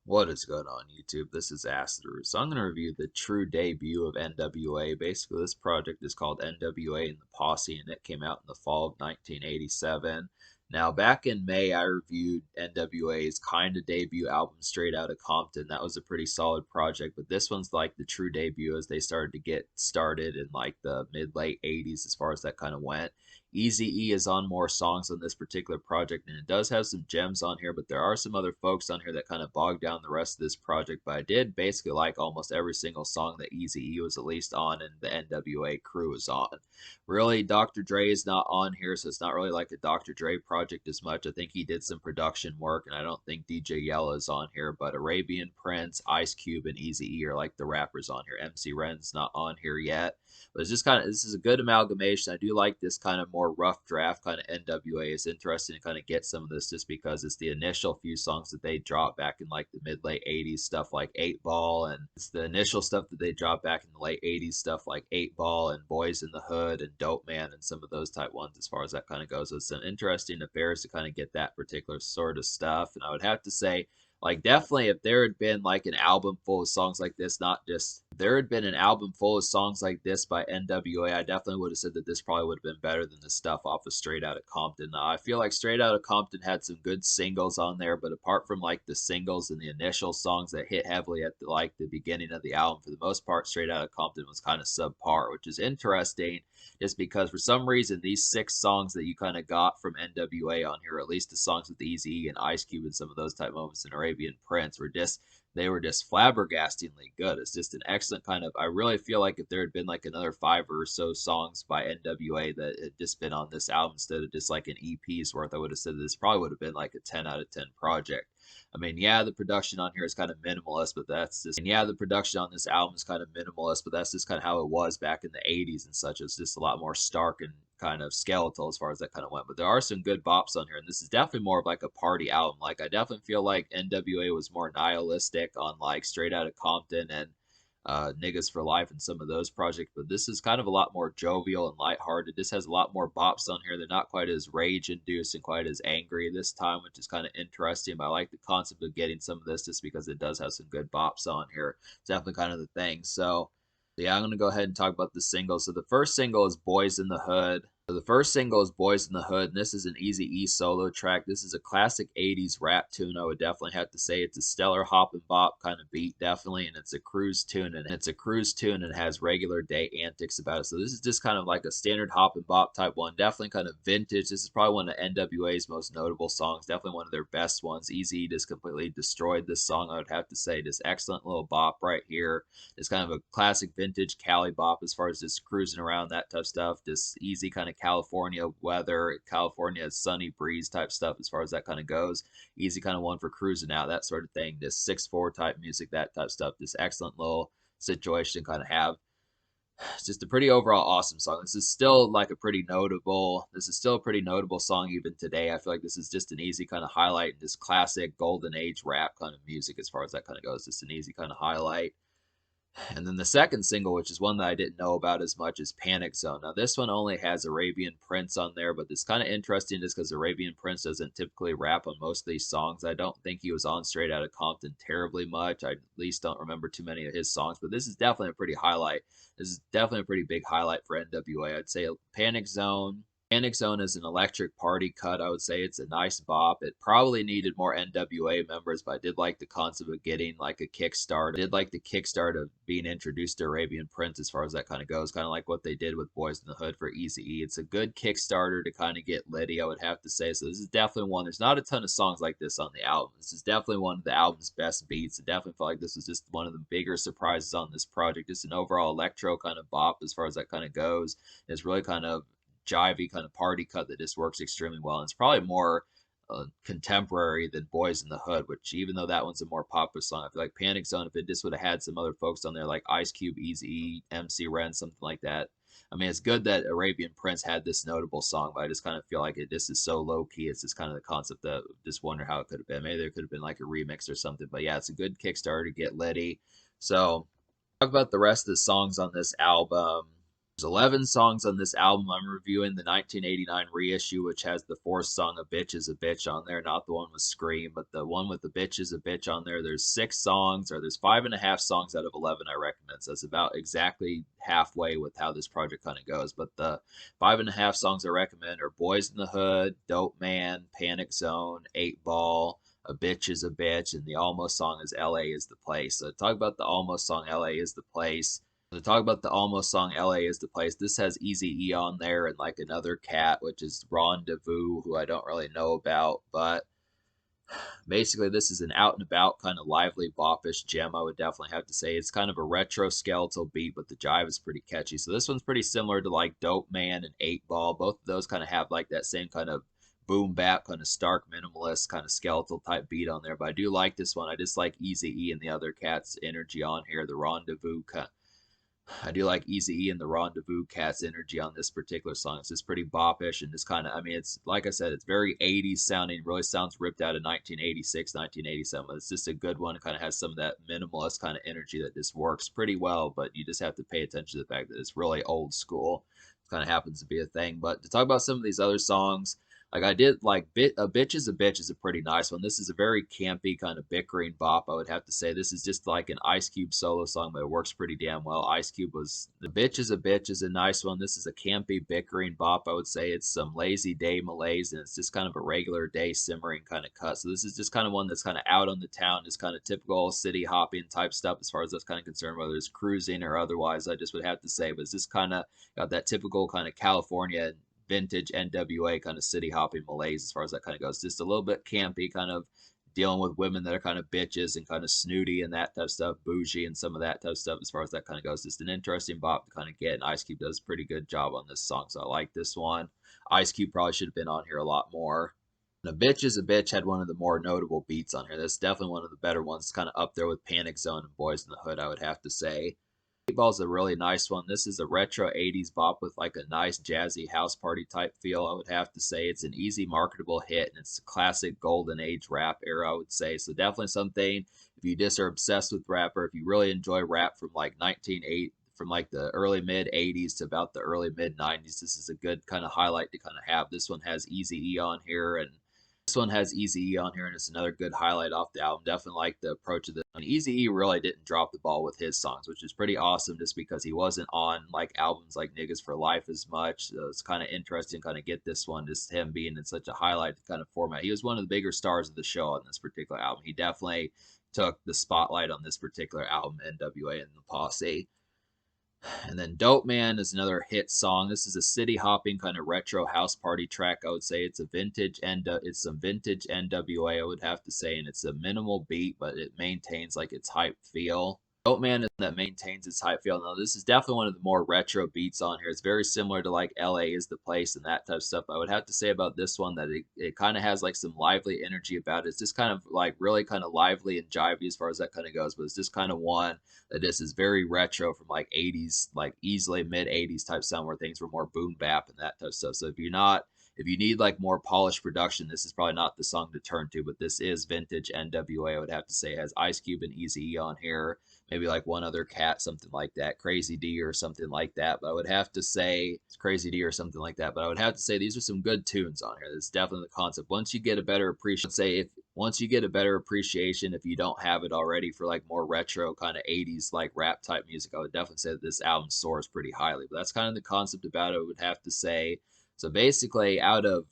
What is going on YouTube? This is Asteru. So I'm going to review the true debut of N.W.A. Basically, this project is called N.W.A. and the Posse, and it came out in the fall of 1987. Now, back in May, I reviewed N.W.A.'s kind of debut album, Straight Outta Compton. That was a pretty solid project, but this one's like the true debut as they started to get started in like the mid-late 80s as far as that kind of went. Eazy-E is on more songs on this particular project, and it does have some gems on here, but there are some other folks on here that kind of bog down the rest of this project. But I did basically like almost every single song that Eazy-E was at least on and the N.W.A. crew was on. Really, Dr. Dre is not on here, so it's not really like a Dr. Dre project as much. I think he did some production work, and I don't think DJ Yella is on here, but Arabian Prince, Ice Cube, and Eazy-E are like the rappers on here. MC Ren's not on here yet. But it's just kind of, this is a good amalgamation. I do like this kind of more rough draft kind of N.W.A. It's interesting to kind of get some of this just because it's the initial few songs that they dropped back in like the mid late 80s stuff like 8 Ball, and it's the initial stuff that they dropped back in the late 80s stuff like 8 Ball and Boys in the Hood and Dope Man and some of those type ones as far as that kind of goes. So it's some interesting affairs to kind of get that particular sort of stuff. And I would have to say, like, definitely, if there had been like an album full of songs like this, not just if there had been an album full of songs like this by N.W.A., I definitely would have said that this probably would have been better than the stuff off of Straight Outta Compton. I feel like Straight Outta Compton had some good singles on there, but apart from like the singles and the initial songs that hit heavily at the beginning of the album, for the most part, Straight Outta Compton was kind of subpar, which is interesting just because for some reason these 6 songs that you kind of got from N.W.A. on here, at least the songs with Eazy and Ice Cube and some of those type moments in Arabian Prince, were just flabbergastingly good. It's just an excellent kind of. I really feel like if there had been like another 5 or so songs by N.W.A. that had just been on this album instead of just like an EP's worth, I would have said this probably would have been like a 10 out of 10 project. I mean, yeah, the production on here is kind of minimalist, but that's just, and yeah, the production on this album is kind of minimalist, but that's just kind of how it was back in the 80s and such. It's just a lot more stark and kind of skeletal as far as that kind of went. But there are some good bops on here, and this is definitely more of like a party album. Like, I definitely feel like N.W.A. was more nihilistic on like Straight Outta Compton and Niggas for Life and some of those projects, but this is kind of a lot more jovial and lighthearted. This has a lot more bops on here. They're not quite as rage induced and quite as angry this time, which is kind of interesting. But I like the concept of getting some of this just because it does have some good bops on here. It's definitely kind of the thing. So yeah, I'm going to go ahead and talk about the singles. So the first single is Boys in the Hood. So the first single is Boys in the Hood, and this is an Eazy-E solo track. This is a classic 80s rap tune. I would definitely have to say it's a stellar hop and bop kind of beat, definitely, and it's a cruise tune, and has regular day antics about it. So this is just kind of like a standard hop and bop type one, definitely kind of vintage. This is probably one of N.W.A.'s most notable songs, definitely one of their best ones. Eazy just completely destroyed this song, I would have to say. This excellent little bop right here. It's kind of a classic vintage Cali bop as far as just cruising around, that type of stuff. Just easy kind of California weather, California sunny breeze type stuff as far as that kind of goes. Easy kind of one for cruising out, that sort of thing. Just 6/4 type music, that type of stuff. Just excellent little situation to kind of have. It's just a pretty overall awesome song. This is still like a pretty notable. This is still a pretty notable song even today. I feel like this is just an easy kind of highlight in this classic golden age rap kind of music as far as that kind of goes. Just an easy kind of highlight. And then the second single, which is one that I didn't know about as much, is Panic Zone. Now, this one only has Arabian Prince on there, but it's kind of interesting just because Arabian Prince doesn't typically rap on most of these songs. I don't think he was on Straight Outta Compton terribly much. I at least don't remember too many of his songs, but this is definitely a pretty highlight. This is definitely a pretty big highlight for N.W.A. I'd say Panic Zone. Panic Zone is an electric party cut. I would say it's a nice bop. It probably needed more N.W.A. members, but I did like the concept of getting like a kickstart. I did like the kickstart of being introduced to Arabian Prince as far as that kind of goes. Kind of like what they did with Boys in the Hood for Eazy-E. It's a good kickstarter to kind of get litty, I would have to say. So this is definitely one. There's not a ton of songs like this on the album. This is definitely one of the album's best beats. I definitely felt like this was just one of the bigger surprises on this project. Just an overall electro kind of bop as far as that kind of goes. It's really kind of jivey kind of party cut that just works extremely well. And it's probably more contemporary than Boys in the Hood, which even though that one's a more popular song, I feel like Panic Zone, if it just would have had some other folks on there like Ice Cube, Eazy, MC Ren, something like that. I mean, it's good that Arabian Prince had this notable song, but I just kind of feel like it just is so low key. It's just kind of the concept that just wonder how it could have been. Maybe there could have been like a remix or something. But yeah, it's a good Kickstarter to get litty. So talk about the rest of the songs on this album. There's 11 songs on this album. I'm reviewing the 1989 reissue, which has the fourth song, A Bitch is a Bitch, on there. Not the one with Scream, but the one with The Bitch is a Bitch on there. There's 6 songs, or there's 5.5 songs out of 11 I recommend. So that's about exactly halfway with how this project kind of goes. But the 5.5 songs I recommend are Boys in the Hood, Dope Man, Panic Zone, 8 Ball, A Bitch is a Bitch, and the Almost song is LA is the Place. So talk about the Almost song, LA is the Place. To talk about the Almost song, LA is the Place. This has Eazy-E on there and like another cat, which is N.W.A, who I don't really know about. But basically, this is an out and about kind of lively, boppish gem, I would definitely have to say. It's kind of a retro skeletal beat, but the jive is pretty catchy. So this one's pretty similar to like Dope Man and 8 Ball. Both of those kind of have like that same kind of boom bap, kind of stark minimalist, kind of skeletal type beat on there. But I do like this one. I just like Eazy-E and the other cat's energy on here. The Rendezvous I do like Eazy-E and the Rendezvous Cats energy on this particular song. It's just pretty boppish and just kind of, I mean, it's like I said, it's very 80s sounding, really sounds ripped out of 1986, 1987. But it's just a good one. It kind of has some of that minimalist kind of energy that just works pretty well, but you just have to pay attention to the fact that it's really old school. It kind of happens to be a thing. But to talk about some of these other songs, like I did like A Bitch is a Bitch is a pretty nice one. This is a very campy kind of bickering bop, I would have to say. This is just like an Ice Cube solo song, but it works pretty damn well. Ice Cube was The Bitch is a Bitch is a nice one. This is a campy bickering bop, I would say. It's some lazy day malaise, and it's just kind of a regular day simmering kind of cut. So this is just kind of one that's kind of out on the town, just kind of typical city hopping type stuff as far as that's kind of concerned, whether it's cruising or otherwise, I just would have to say. But it's just kind of got that typical kind of California vintage N.W.A kind of city hopping malaise as far as that kind of goes. Just a little bit campy, kind of dealing with women that are kind of bitches and kind of snooty and that type of stuff, bougie and some of that type of stuff as far as that kind of goes. Just an interesting bop to kind of get. And Ice Cube does a pretty good job on this song, so I like this one. Ice Cube probably should have been on here a lot more. And A Bitch is a Bitch had one of the more notable beats on here. That's definitely one of the better ones, kind of up there with Panic Zone and Boys in the Hood, I would have to say. Ball's a really nice one. This is a retro 80s bop with like a nice jazzy house party type feel, I would have to say. It's an easy marketable hit, and it's a classic golden age rap era, I would say. So definitely something, if you just are obsessed with rap, or if you really enjoy rap from like 1980, from like the early mid 80s to about the early mid 90s, this is a good kind of highlight to kind of have. This one has Eazy-E on here, and this one has Eazy-E on here, and it's another good highlight off the album. Definitely like the approach of this. And Eazy-E really didn't drop the ball with his songs, which is pretty awesome just because he wasn't on like albums like Niggas for Life as much. So it's kind of interesting kind of get this one, just him being in such a highlight kind of format. He was one of the bigger stars of the show on this particular album. He definitely took the spotlight on this particular album, N.W.A and the Posse. And then Dope Man is another hit song. This is a city hopping kind of retro house party track. I would say it's a vintage it's some vintage N.W.A, I would have to say, and it's a minimal beat, but it maintains like its hype feel. Dope Man is that maintains its hype feel. Now this is definitely one of the more retro beats on here. It's very similar to like LA is the Place and that type of stuff. I would have to say about this one that it kind of has like some lively energy about it. It's just kind of like really kind of lively and jivey as far as that kind of goes, but it's just kind of one that this is very retro from like 80s, like easily mid 80s type sound where things were more boom bap and that type of stuff. So if you need like more polished production, this is probably not the song to turn to, but this is vintage N.W.A, I would have to say. It has Ice Cube and Eazy-E on here, maybe like one other cat, something like that, Crazy D or something like that. But I would have to say it's Crazy D or something like that. But I would have to say these are some good tunes on here. That's definitely the concept. Once you get a better appreciation, say if once you get a better appreciation, if you don't have it already, for like more retro kind of 80s like rap type music, I would definitely say that this album soars pretty highly. But that's kind of the concept about it, I would have to say. So basically, out of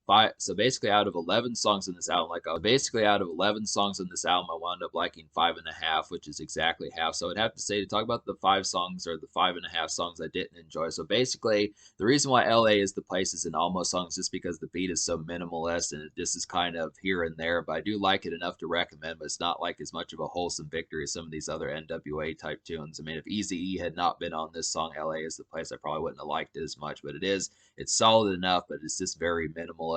11 songs in this album, basically out of 11 songs in this album, I wound up liking 5.5, which is exactly half. So I'd have to say, to talk about the 5 songs or the 5.5 songs I didn't enjoy. So basically, the reason why LA is the Place is an Almost song is just because the beat is so minimalist and it just is kind of here and there. But I do like it enough to recommend, but it's not like as much of a wholesome victory as some of these other N.W.A type tunes. I mean, if Eazy-E had not been on this song, LA is the Place, I probably wouldn't have liked it as much. But it's solid enough, but it's just very minimalist.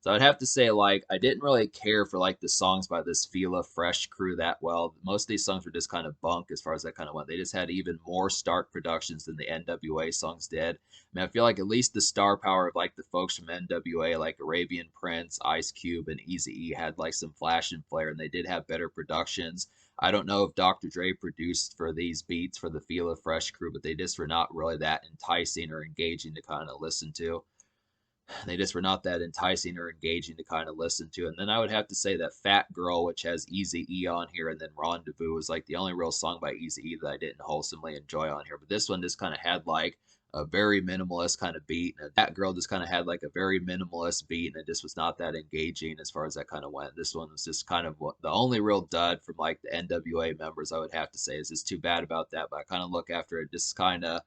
So I'd have to say, like, I didn't really care for like the songs by this Fila Fresh crew that well. Most of these songs were just kind of bunk as far as that kind of went. They just had even more stark productions than the N.W.A songs did. I mean, I feel like at least the star power of like the folks from N.W.A, like Arabian Prince, Ice Cube, and Eazy-E had like some flash and flare, and they did have better productions. I don't know if Dr. Dre produced for these beats for the Fila Fresh crew, but they just were not really that enticing or engaging to kind of listen to. They just were not that enticing or engaging to kind of listen to. And then I would have to say that Fat Girl, which has Eazy-E on here, and then Rendezvous was like the only real song by Eazy-E that I didn't wholesomely enjoy on here. But this one just kind of had like a very minimalist kind of beat. And Fat Girl just kind of had like a very minimalist beat, and it just was not that engaging as far as that kind of went. This one was just kind of the only real dud from like the N.W.A members, I would have to say. Is just too bad about that. But I kind of look after it, just kind of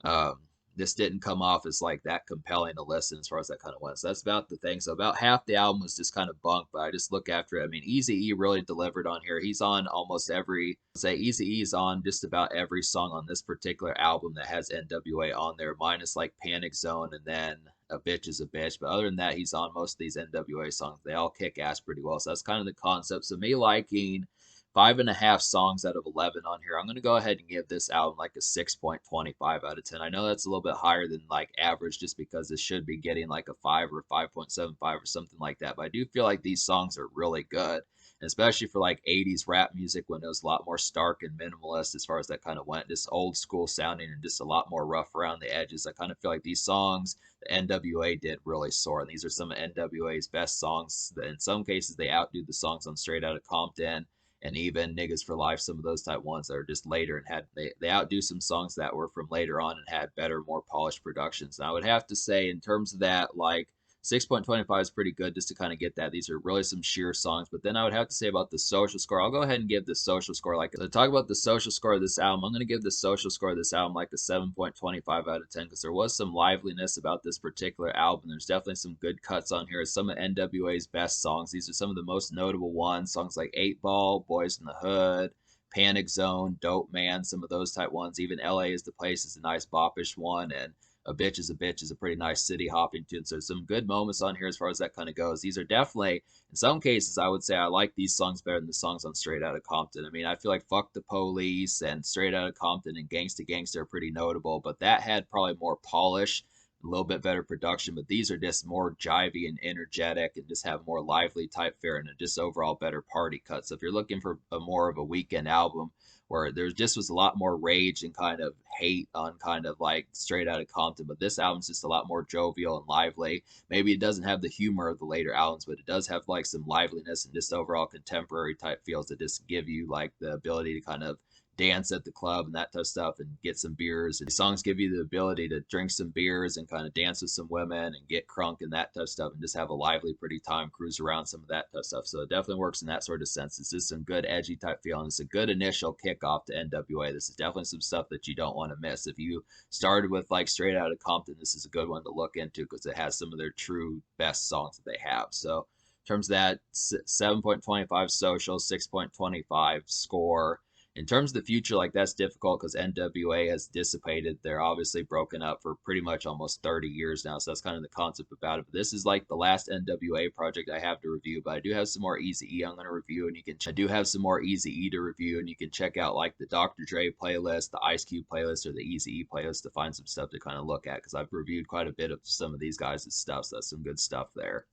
um, this didn't come off as like that compelling to listen as far as that kind of went. So that's about the thing. So about half the album was just kind of bunk, but I just look after it. I mean, Eazy-E really delivered on here. He's on almost every, say Eazy-E is on just about every song on this particular album that has N.W.A on there, minus like Panic Zone and then A Bitch is a Bitch. But other than that, he's on most of these N.W.A songs. They all kick ass pretty well. So that's kind of the concept. So me liking 5.5 songs out of 11 on here. I'm going to go ahead and give this album like a 6.25 out of 10. I know that's a little bit higher than like average just because it should be getting like a 5 or 5.75 or something like that. But I do feel like these songs are really good, especially for like 80s rap music when it was a lot more stark and minimalist as far as that kind of went. Just old school sounding and just a lot more rough around the edges. I kind of feel like these songs the N.W.A did really soar. And these are some of N.W.A's best songs. In some cases, they outdo the songs on Straight Outta Compton and even Niggas for Life, some of those type ones that are just later and had they outdo some songs that were from later on and had better, more polished productions. And I would have to say, in terms of that, like 6.25 is pretty good just to kind of get that. These are really some sheer songs. But then I would have to say about the social score. I'll go ahead and give the social score like to talk about the social score of this album. I'm going to give the social score of this album like a 7.25 out of 10 because there was some liveliness about this particular album. There's definitely some good cuts on here. Some of N.W.A.'s best songs. These are some of the most notable ones. Songs like 8 Ball, Boys in the Hood, Panic Zone, Dope Man, some of those type ones. Even LA is the Place is a nice boppish one, and a Bitch is a pretty nice city hopping tune. So some good moments on here as far as that kind of goes. These are definitely, in some cases, I would say I like these songs better than the songs on Straight Outta Compton. I mean, I feel like Fuck the Police and Straight Outta Compton and Gangsta Gangsta are pretty notable, but that had probably more polish, a little bit better production, but these are just more jivey and energetic and just have more lively type fare and just overall better party cuts. So if you're looking for a more of a weekend album, where there just was a lot more rage and kind of hate on kind of like Straight Outta Compton, but this album's just a lot more jovial and lively. Maybe it doesn't have the humor of the later albums, but it does have like some liveliness and just overall contemporary type feels that just give you like the ability to kind of dance at the club and that type of stuff and get some beers. And the songs give you the ability to drink some beers and kind of dance with some women and get crunk and that type of stuff and just have a lively, pretty time, cruise around some of that type of stuff. So it definitely works in that sort of sense. It's just some good edgy type feeling. It's a good initial kickoff to N.W.A. This is definitely some stuff that you don't want to miss. If you started with like Straight Outta Compton, this is a good one to look into because it has some of their true best songs that they have. So in terms of that, 7.25 social, 6.25 score. In terms of the future, like that's difficult because N.W.A has dissipated. They're obviously broken up for pretty much almost 30 years now. So that's kind of the concept about it. But this is like the last N.W.A project I have to review. But I do have some more Eazy-E I'm going to review, and I do have some more Eazy-E to review, and you can check out like the Dr. Dre playlist, the Ice Cube playlist, or the Eazy-E playlist to find some stuff to kind of look at because I've reviewed quite a bit of some of these guys' stuff. So that's some good stuff there.